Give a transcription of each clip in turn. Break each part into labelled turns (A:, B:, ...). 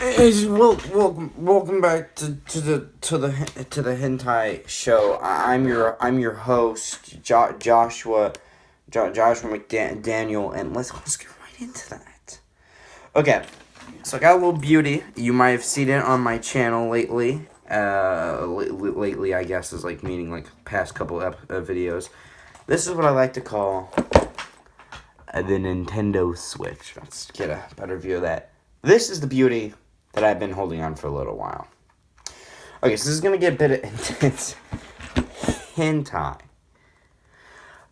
A: Welcome back to the Hentai show. I'm your host, Joshua McDaniel, and let's get right into that. Okay, so I got a little beauty. You might have seen it on my channel lately. Lately, I guess, is like meaning like past couple videos. This is what I like to call the Nintendo Switch. Let's get a better view of that. This is the beauty that I've been holding on for a little while. Okay, so this is gonna get a bit intense. Hentai,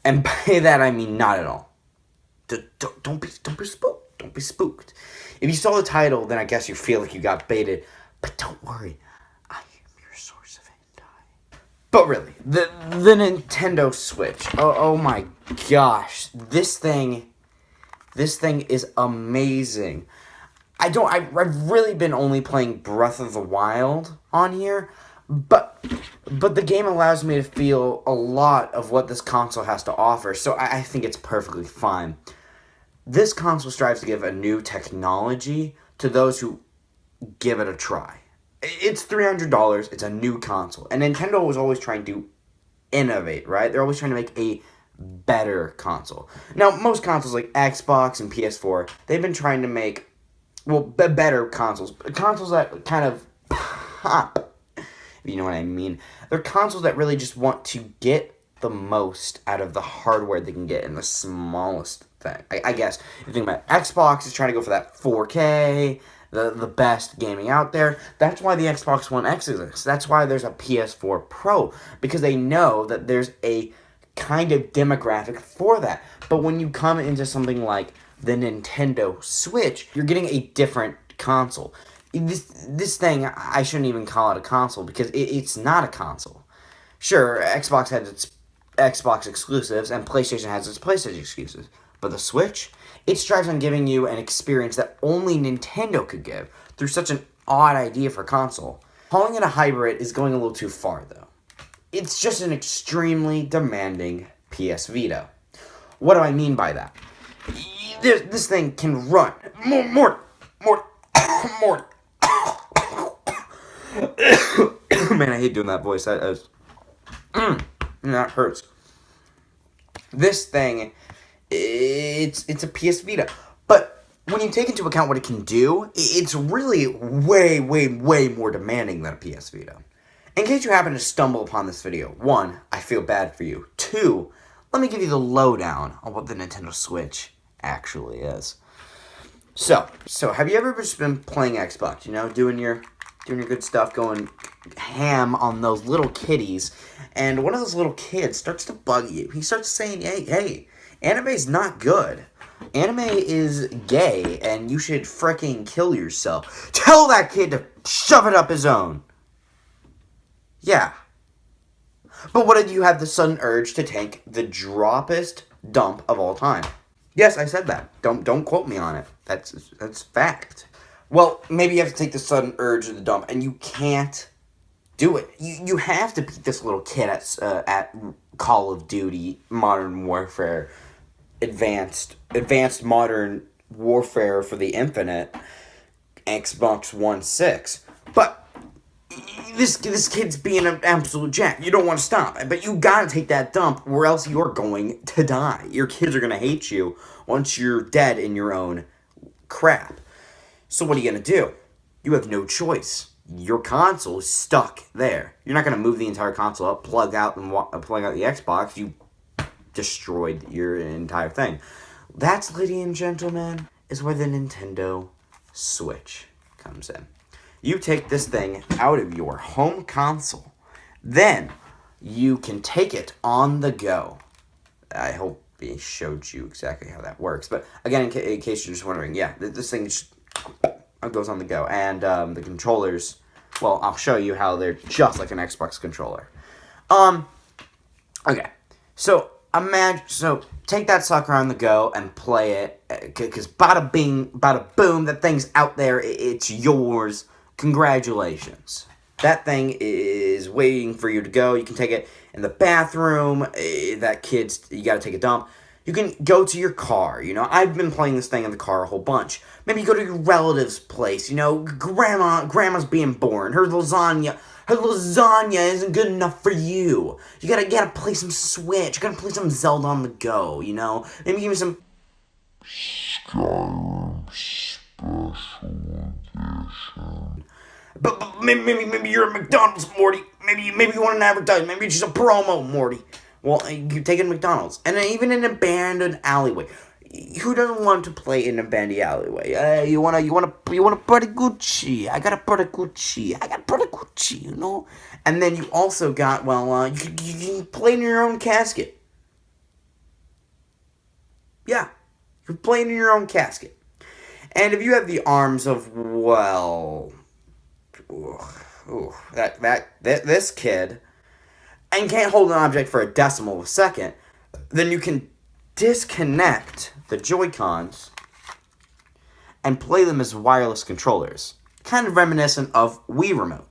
A: and by that I mean not at all. Don't be spooked. Don't be spooked. If you saw the title, then I guess you feel like you got baited. But don't worry, I am your source of hentai. But really, the Nintendo Switch. Oh my gosh, this thing is amazing. I've really been only playing Breath of the Wild on here, but the game allows me to feel a lot of what this console has to offer, so I think it's perfectly fine. This console strives to give a new technology to those who give it a try. It's $300, it's a new console, and Nintendo was always trying to innovate, right? They're always trying to make a better console. Now, most consoles like Xbox and PS4, they've been trying to make better consoles that kind of pop, if you know what I mean. They're consoles that really just want to get the most out of the hardware they can get in the smallest thing. I guess if you think about it, Xbox is trying to go for that 4K, the best gaming out there. That's why the Xbox One X exists. That's why there's a PS4 Pro, because they know that there's a kind of demographic for that. But when you come into something like the Nintendo Switch, you're getting a different console. This thing, I shouldn't even call it a console, because it's not a console. Sure, Xbox has its Xbox exclusives, and PlayStation has its PlayStation exclusives. But the Switch, it strives on giving you an experience that only Nintendo could give, through such an odd idea for console. Calling it a hybrid is going a little too far, though. It's just an extremely demanding PS Vita. What do I mean by that? This thing can run more. Man, I hate doing that voice. That hurts. This thing, it's a PS Vita, but when you take into account what it can do, it's really way more demanding than a PS Vita. In case you happen to stumble upon this video, 1, I feel bad for you. 2, let me give you the lowdown on what the Nintendo Switch actually is. So have you ever just been playing Xbox, doing your good stuff, going ham on those little kitties, and one of those little kids starts to bug you. He starts saying, hey, anime's not good. Anime is gay, and you should fricking kill yourself. Tell that kid to shove it up his own. Yeah. But what did you have the sudden urge to take the droppest dump of all time? Yes, I said that. Don't quote me on it. That's fact. Well, maybe you have to take the sudden urge of the dump, and you can't do it. You have to beat this little kid at Call of Duty, Modern Warfare, Advanced Modern Warfare for the Infinite, Xbox One 6. But this kid's being an absolute jack. You don't want to stop, but you gotta take that dump, or else you're going to die. Your kids are gonna hate you once you're dead in your own crap. So what are you gonna do? You have no choice. Your console is stuck there. You're not gonna move the entire console up, plug out the Xbox. You destroyed your entire thing. That's, ladies and gentlemen, is where the Nintendo Switch comes in. You take this thing out of your home console, then you can take it on the go. I hope I showed you exactly how that works. But again, in case you're just wondering, yeah, this thing just goes on the go. And the controllers, well, I'll show you how they're just like an Xbox controller. Okay, so take that sucker on the go and play it, because bada bing, bada boom, that thing's out there, it's yours. Congratulations. That thing is waiting for you to go. You can take it in the bathroom. You gotta take a dump. You can go to your car, you know. I've been playing this thing in the car a whole bunch. Maybe you go to your relative's place, you know. Grandma's being born. Her lasagna isn't good enough for you. You gotta play some Switch. You gotta play some Zelda on the go, you know. Maybe give me some Skyrim Special Edition. But maybe you're at McDonald's, Morty. Maybe you want an advertisement. Maybe it's just a promo, Morty. Well, you take it to McDonald's. And then even in an abandoned alleyway. Who doesn't want to play in an abandoned alleyway? You wanna Portability. I got a Portability, you know? And then you also got, you can play in your own casket. Yeah. You're playing in your own casket. And if you have the arms of, this kid, and can't hold an object for a decimal of a second, then you can disconnect the Joy-Cons and play them as wireless controllers. Kind of reminiscent of Wii Remote.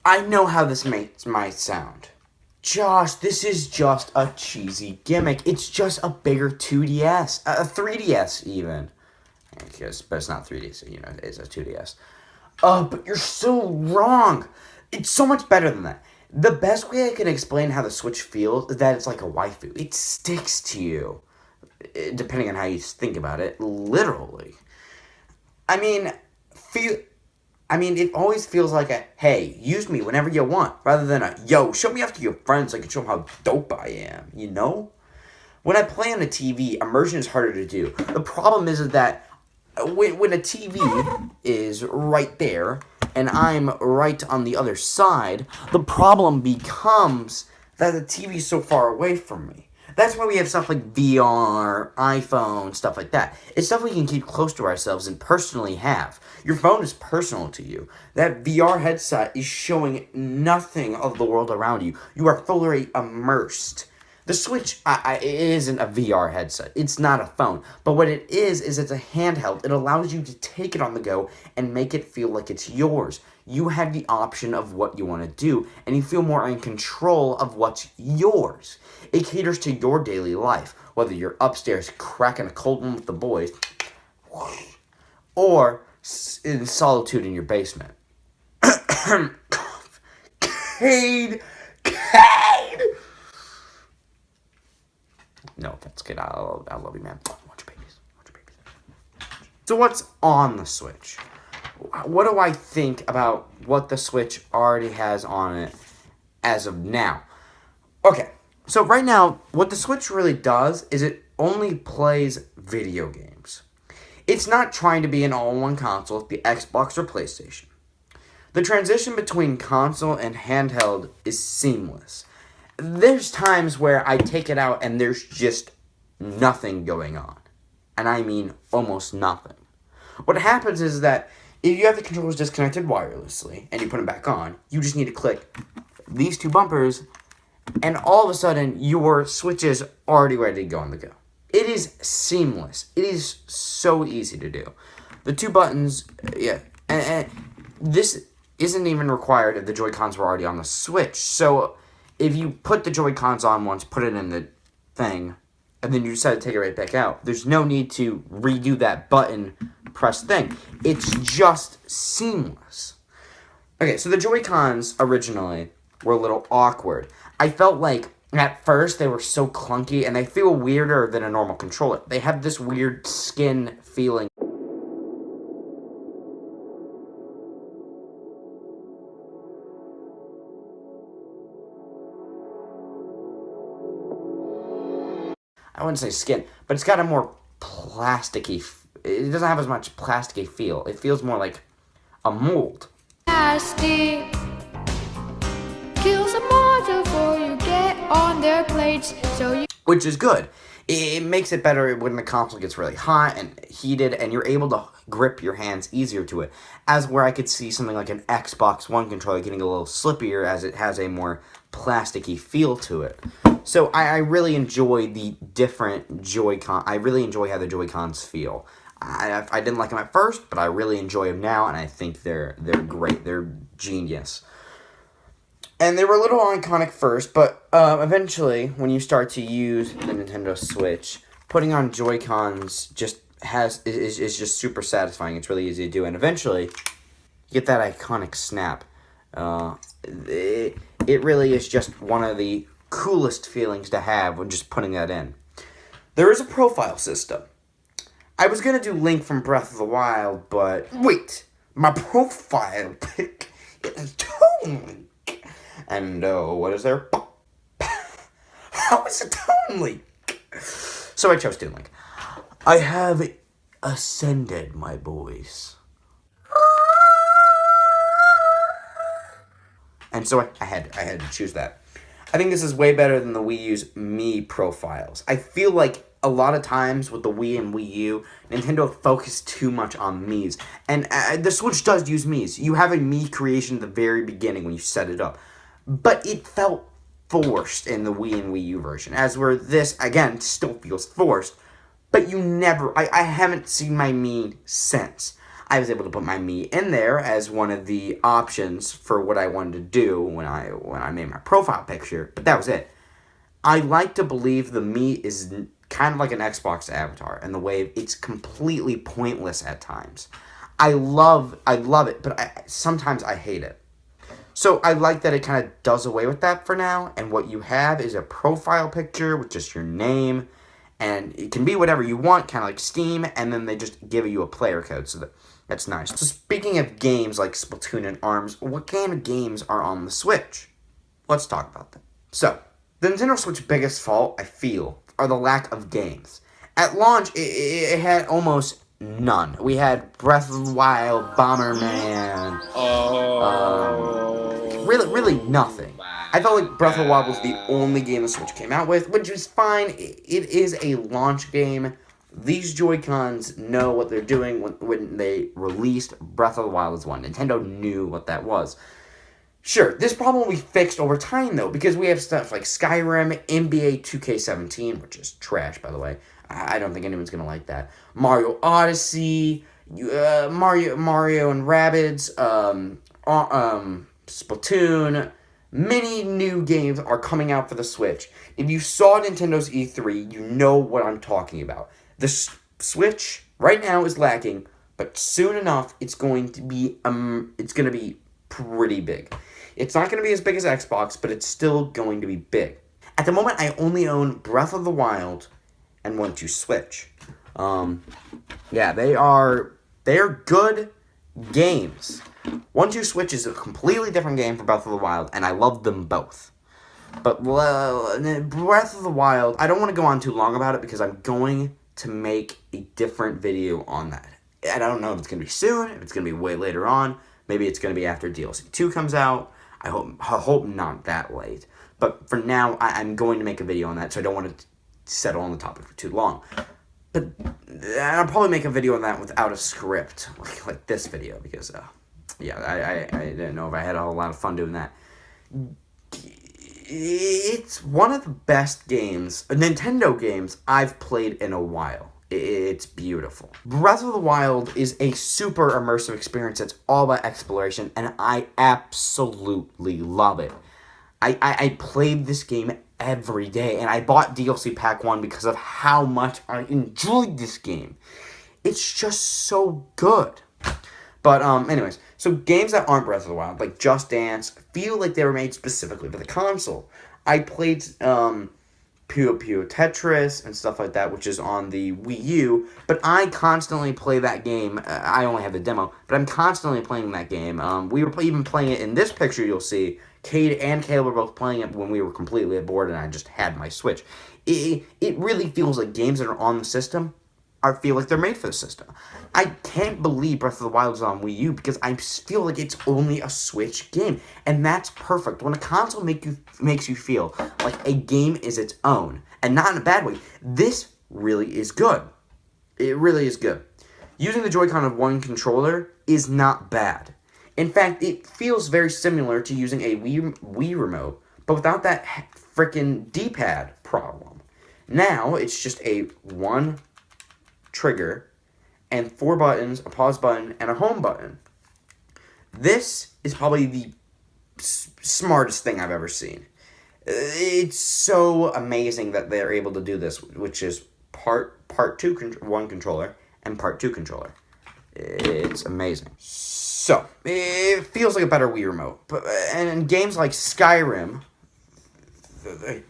A: I know how this might sound. Josh, this is just a cheesy gimmick. It's just a bigger 2DS. A 3DS, even. But it's not 3DS, you know, it's a 2DS. But you're so wrong. It's so much better than that. The best way I can explain how the Switch feels is that it's like a waifu. It sticks to you, depending on how you think about it, literally. I mean, it always feels like a, hey, use me whenever you want, rather than a, yo, show me off to your friends so I can show them how dope I am, you know? When I play on a TV, immersion is harder to do. The problem is that when a TV is right there, and I'm right on the other side, the problem becomes that the TV is so far away from me. That's why we have stuff like VR, iPhone, stuff like that. It's stuff we can keep close to ourselves and personally have. Your phone is personal to you. That VR headset is showing nothing of the world around you. You are fully immersed. The Switch it isn't a VR headset. It's not a phone. But what it is it's a handheld. It allows you to take it on the go and make it feel like it's yours. You have the option of what you want to do, and you feel more in control of what's yours. It caters to your daily life, whether you're upstairs cracking a cold one with the boys, or in solitude in your basement. Cade! No offense, kid. I love you, man. Watch your babies. So what's on the Switch? What do I think about what the Switch already has on it as of now? Okay, so right now, what the Switch really does is it only plays video games. It's not trying to be an all-in-one console like the Xbox or PlayStation. The transition between console and handheld is seamless. There's times where I take it out and there's just nothing going on. And I mean almost nothing. What happens is that if you have the controllers disconnected wirelessly and you put them back on, you just need to click these two bumpers and all of a sudden your Switch is already ready to go on the go. It is seamless. It is so easy to do. The two buttons, yeah, and this isn't even required if the Joy-Cons were already on the Switch. So if you put the Joy-Cons on once, put it in the thing, and then you decide to take it right back out, there's no need to redo that button press thing. It's just seamless. Okay, so the Joy-Cons originally were a little awkward. I felt like at first they were so clunky, and they feel weirder than a normal controller. They have this weird skin feeling. I wouldn't say skin, but it's got a more plasticky, it doesn't have as much plasticky feel. It feels more like a mold. Plastic kills a model before you get on their plates, which is good. It makes it better when the console gets really hot and heated, and you're able to grip your hands easier to it. As where I could see something like an Xbox One controller getting a little slippier as it has a more plasticky feel to it. So I really enjoy the different Joy-Con. I really enjoy how the Joy-Cons feel. I didn't like them at first, but I really enjoy them now, and I think they're great. They're genius. And they were a little iconic first, but eventually, when you start to use the Nintendo Switch, putting on Joy-Cons just is just super satisfying. It's really easy to do, and eventually you get that iconic snap. It really is just one of the coolest feelings to have when just putting that in. There is a profile system. I was gonna do Link from Breath of the Wild, but wait, my profile pic is Toon Link. And what is there? How is it Toon Link? So I chose Toon Link. I have ascended, my boys. And so I had to choose that. I think this is way better than the Wii U's Mii profiles. I feel like a lot of times with the Wii and Wii U, Nintendo focused too much on Miis. And the Switch does use Miis. You have a Mii creation at the very beginning when you set it up. But it felt forced in the Wii and Wii U version. As where this, again, still feels forced. But you never... I haven't seen my Mii since. I was able to put my Mii in there as one of the options for what I wanted to do when I made my profile picture. But that was it. I like to believe the Mii is kind of like an Xbox avatar in the way it's completely pointless at times. I love it, but sometimes I hate it. So I like that it kind of does away with that for now, and what you have is a profile picture with just your name, and it can be whatever you want, kind of like Steam, and then they just give you a player code, so that's nice. So speaking of games like Splatoon and ARMS, what kind of games are on the Switch? Let's talk about them. So, the Nintendo Switch's biggest fault, I feel, are the lack of games. At launch, it had almost none. We had Breath of the Wild, Bomberman, really nothing. I felt like Breath of the Wild was the only game the Switch came out with, which is fine. It is a launch game. These Joy-Cons know what they're doing when they released Breath of the Wild as one. Nintendo knew what that was. Sure, this problem will be fixed over time, though, because we have stuff like Skyrim, NBA 2K17, which is trash, by the way. I don't think anyone's going to like that. Mario Odyssey, Mario and Rabbids, Splatoon. Many new games are coming out for the Switch. If you saw Nintendo's E3, you know what I'm talking about. The Switch right now is lacking, but soon enough, it's going to be pretty big. It's not going to be as big as Xbox, but it's still going to be big. At the moment, I only own Breath of the Wild and 1-2 Switch. Yeah, they are good games. 1-2 Switch is a completely different game from Breath of the Wild, and I love them both. But Breath of the Wild, I don't want to go on too long about it because I'm going to make a different video on that. And I don't know if it's going to be soon, if it's going to be way later on. Maybe it's going to be after DLC 2 comes out. I hope not that late. But for now, I'm going to make a video on that, so I don't want to settle on the topic for too long. But I'll probably make a video on that without a script, like this video, because, yeah, I didn't know if I had a whole lot of fun doing that. It's one of the best games, Nintendo games, I've played in a while. It's beautiful. Breath of the Wild is a super immersive experience. It's all about exploration, and I absolutely love it. I played this game every day, and I bought DLC Pack 1 because of how much I enjoyed this game. It's just so good. But, anyways, so games that aren't Breath of the Wild, like Just Dance, feel like they were made specifically for the console. I played, Puyo Tetris and stuff like that, which is on the Wii U, but I constantly play that game. I only have the demo, but I'm constantly playing that game. We were even playing it in this picture you'll see. Cade and Caleb were both playing it when we were completely bored and I just had my Switch. It really feels like games that are on the system feel like they're made for the system. I can't believe Breath of the Wild is on Wii U because I feel like it's only a Switch game. And that's perfect. When a console makes you feel like a game is its own, and not in a bad way, this really is good. It really is good. Using the Joy-Con of one controller is not bad. In fact, it feels very similar to using a Wii remote, but without that frickin' D-pad problem. Now, it's just a one trigger and 4 buttons, a pause button, and a home button. This is probably the smartest thing I've ever seen. It's so amazing that they're able to do this, which is part two one controller and part two controller. It's amazing. So it feels like a better Wii remote, and in games like Skyrim,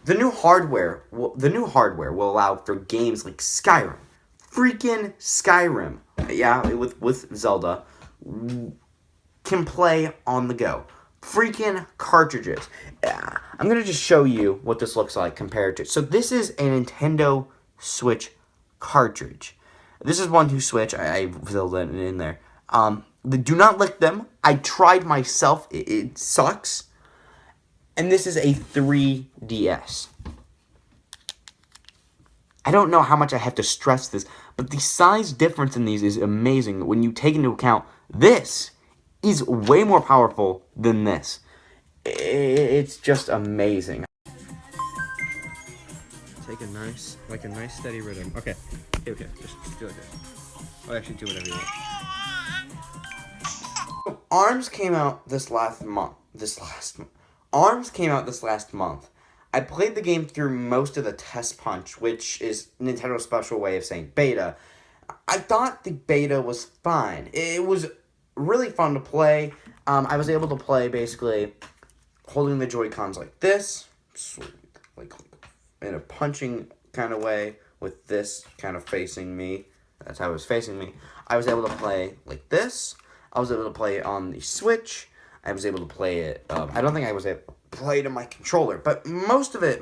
A: the new hardware will allow for games like Skyrim, freaking Skyrim, yeah, with Zelda, can play on the go. Freaking cartridges. I'm going to just show you what this looks like compared to... So this is a Nintendo Switch cartridge. This is 1-2 Switch. I filled it in there. Do not lick them. I tried myself. It sucks. And this is a 3DS. I don't know how much I have to stress this, but the size difference in these is amazing when you take into account this is way more powerful than this. It's just amazing. Take a nice steady rhythm. Okay. Just do like this. I'll actually do whatever you want. ARMS came out this last month. ARMS came out this last month. I played the game through most of the test punch, which is Nintendo's special way of saying beta. I thought the beta was fine. It was really fun to play. I was able to play basically holding the Joy-Cons like this, like in a punching kind of way, with this kind of facing me. That's how it was facing me. I was able to play like this. I was able to play it on the Switch. I was able to play it. I don't think I was able to play it on my controller, but most of it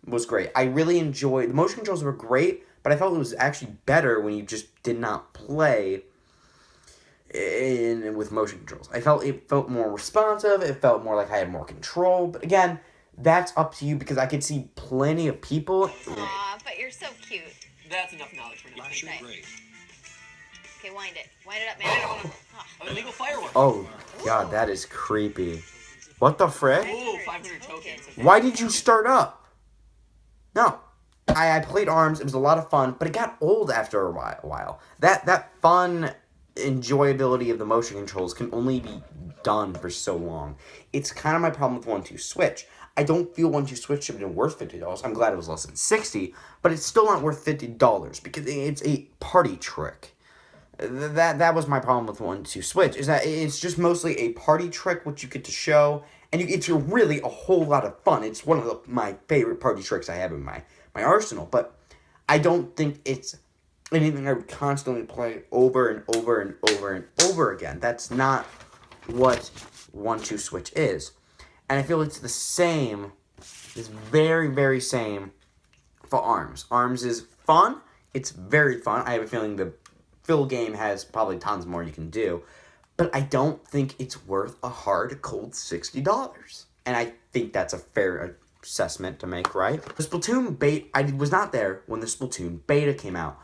A: was great. I really enjoyed. The motion controls were great, but I felt it was actually better when you just did not play with motion controls. It felt more responsive. It felt more like I had more control. But again, that's up to you because I could see plenty of people.
B: Aw, but you're so cute.
C: That's enough knowledge for now.
B: Great. Okay, wind it. Wind it up, man. I don't want to.
C: Illegal fireworks.
A: Oh, God, that is creepy. What the frick?
C: Ooh, 500 tokens. Okay.
A: Why did you start up? No. I played ARMS. It was a lot of fun, but it got old after a while. That fun enjoyability of the motion controls can only be done for so long. It's kind of my problem with 1-2 Switch. I don't feel 1-2 Switch should have been worth $50. I'm glad it was less than $60, but it's still not worth $50 because it's a party trick. That was my problem with 1-2 Switch, is that it's just mostly a party trick which you get to show, and it's really a whole lot of fun. It's one of my favorite party tricks I have in my arsenal, but I don't think it's anything I would constantly play over and over and over and over again. That's not what 1-2 Switch is. And I feel it's the same, this very, very same for ARMS. ARMS is fun. It's very fun. I have a feeling the full game has probably tons more you can do. But I don't think it's worth a hard, cold $60. And I think that's a fair assessment to make, right? The Splatoon beta, I was not there when the Splatoon beta came out.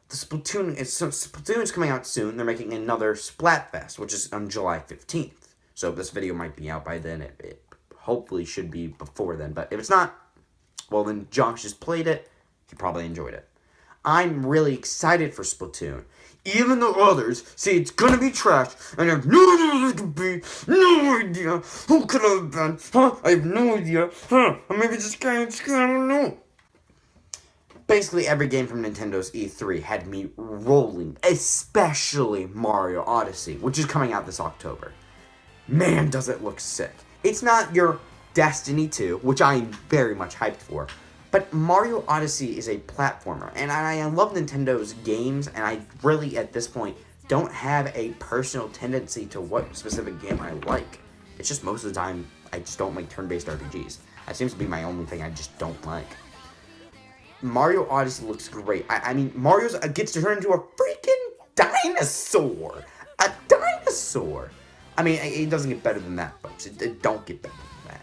A: Splatoon is coming out soon. They're making another Splatfest, which is on July 15th. So this video might be out by then. It hopefully should be before then. But if it's not, well, then Josh just played it. He probably enjoyed it. I'm really excited for Splatoon. Even though others say it's gonna be trash, and I have no idea what it could be, no idea who could have been, I have no idea, or maybe this guy, I don't know. Basically, every game from Nintendo's E3 had me rolling, especially Mario Odyssey, which is coming out this October. Man, does it look sick. It's not your Destiny 2, which I'm very much hyped for, but Mario Odyssey is a platformer, and I love Nintendo's games, and I really, at this point, don't have a personal tendency to what specific game I like. It's just most of the time, I just don't like turn-based RPGs. That seems to be my only thing I just don't like. Mario Odyssey looks great. I mean, Mario gets to turn into a freaking dinosaur. A dinosaur. I mean, it doesn't get better than that, folks. It don't get better than that.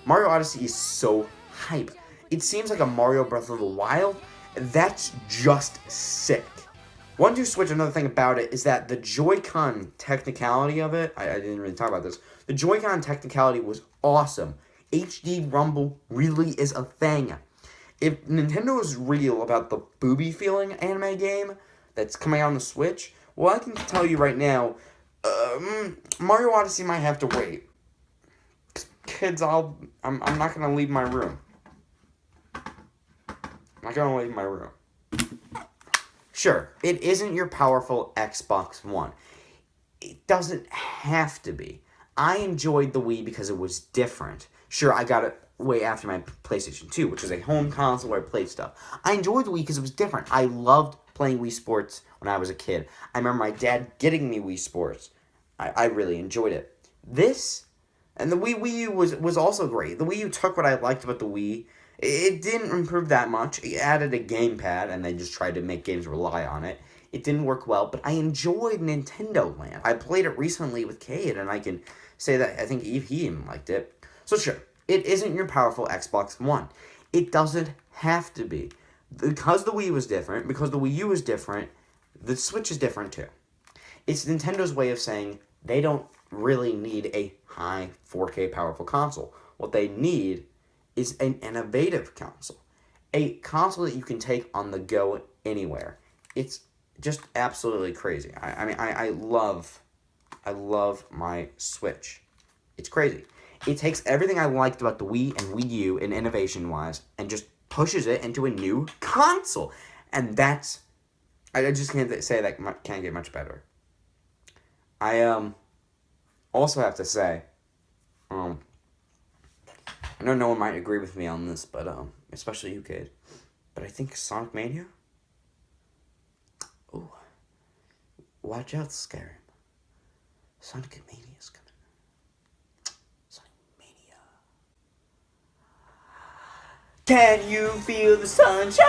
A: Mario Odyssey is so hype. It seems like a Mario Breath of the Wild. That's just sick. 1-2 Switch, another thing about it is that the Joy-Con technicality of it, I didn't really talk about this. The Joy-Con technicality was awesome. HD Rumble really is a thing. If Nintendo is real about the booby feeling anime game that's coming out on the Switch, well, I can tell you right now, Mario Odyssey might have to wait. Kids, I'm not gonna leave my room. not gonna leave my room. Sure, it isn't your powerful Xbox One. It doesn't have to be. I enjoyed the Wii because it was different. Sure, I got it way after my PlayStation 2, which was a home console where I played stuff. I enjoyed the Wii because it was different. I loved playing Wii Sports when I was a kid. I remember my dad getting me Wii Sports. I really enjoyed it. This, and the Wii U was also great. The Wii U took what I liked about the Wii. It didn't improve that much. It added a gamepad, and they just tried to make games rely on it. It didn't work well, but I enjoyed Nintendo Land. I played it recently with Cade, and I can say that I think he even liked it. So sure, it isn't your powerful Xbox One. It doesn't have to be. Because the Wii was different, because the Wii U was different, the Switch is different too. It's Nintendo's way of saying they don't really need a high 4K powerful console. What they need is an innovative console. A console that you can take on the go anywhere. It's just absolutely crazy. I love my Switch. It's crazy. It takes everything I liked about the Wii and Wii U in innovation-wise and just pushes it into a new console. And that's... I just can't say that can't get much better. I also have to say, I know no one might agree with me on this, but especially you, kid. But I think Sonic Mania. Ooh, watch out, Skyrim. Sonic Mania is coming. Sonic Mania. Can you feel the sunshine?